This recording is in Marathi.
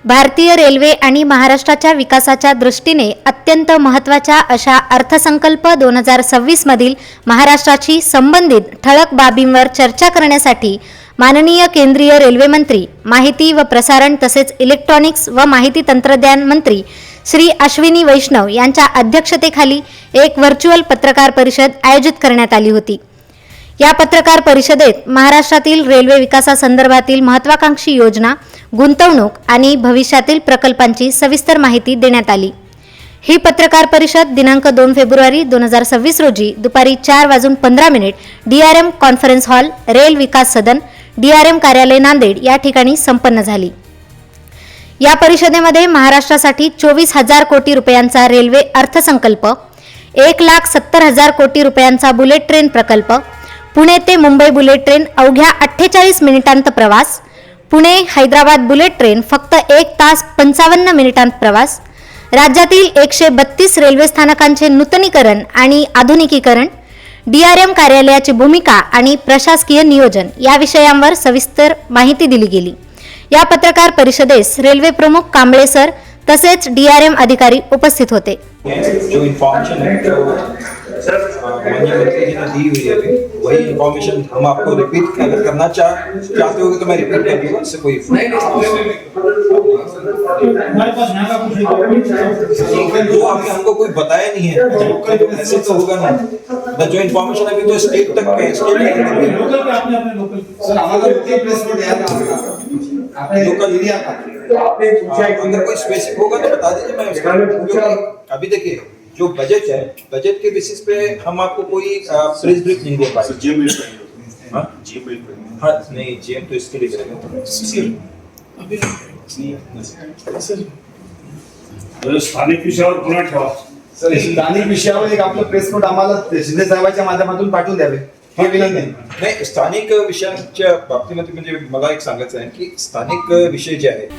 भारतीय रेल्वे आणि महाराष्ट्राच्या विकासाच्या दृष्टीने अत्यंत महत्त्वाच्या अशा अर्थसंकल्प 2026 मधील महाराष्ट्राशी संबंधित ठळक बाबींवर चर्चा करण्यासाठी माननीय केंद्रीय रेल्वे मंत्री, माहिती व प्रसारण तसेच इलेक्ट्रॉनिक्स व माहिती तंत्रज्ञान मंत्री श्री अश्विनी वैष्णव यांच्या अध्यक्षतेखाली एक व्हर्च्युअल पत्रकार परिषद आयोजित करण्यात आली होती। या पत्रकार परिषदेत महाराष्ट्रातील रेल्वे विकासासंदर्भातील महत्त्वाकांक्षी योजना, गुंतवणूक आणि भविष्यातील प्रकल्पांची सविस्तर माहिती देण्यात आली। ही पत्रकार परिषद दिनांक 2 फेब्रुवारी 2026 रोजी दुपारी 4:15 DRM कॉन्फरन्स हॉल, रेल विकास सदन, DRM कार्यालय नांदेड या ठिकाणी संपन्न झाली। या परिषदेमध्ये महाराष्ट्रासाठी 24,000 कोटी रुपयांचा रेल्वे अर्थसंकल्प, 1,70,000 कोटी रुपयांचा बुलेट ट्रेन प्रकल्प, पुणे ते मुंबई बुलेट ट्रेन अवघ्या 48 मिनिटांत प्रवास, पुणे हैदराबाद बुलेट ट्रेन फक्त 1 तास 55 मिनिटांत प्रवास, राज्यातील 132 रेल्वे स्थानकांचे नूतनीकरण आणि आधुनिकीकरण, DRM कार्यालयाची भूमिका आणि प्रशासकीय नियोजन या विषयांवर सविस्तर माहिती दिली गेली। या पत्रकार परिषदेस रेल्वे प्रमुख कांबळे सर तसेच DRM अधिकारी उपस्थित होते। जो इन्फॉर्मेशन है माननीय मंत्री जी ने दी हुई है, वही इन्फॉर्मेशन हम आपको रिपीट अगर करना चाहते हो तो मैं रिपीट कर दूंगा, इससे कोई जो आपने हमको कोई बताया नहीं है, ऐसे तो होगा नहीं। जो इन्फॉर्मेशन अभी तो स्टेट तक है, अगर कोई स्पेसिफिक होगा तो बता दीजिए, मैं अभी देखिए जो बजट है, बजट के बेसिस पे हम आपको कोई प्रेस ब्रीफ नहीं दे पाए। नहीं जीएम तो इसके लिए करेंगे। स्थानिक विषयावर पुन्हा ठेवा सर। स्थानिक विषयावर एक आपलं प्रेस नोट आम्हाला शिंदे साहेबांच्या माध्यमातून पाठवून द्यावे हे विनंती आहे। नाही, स्थानिक विषयांच्या बाबतीमध्ये म्हणजे मला एक सांगायचं आहे की स्थानिक विषय जे आहेत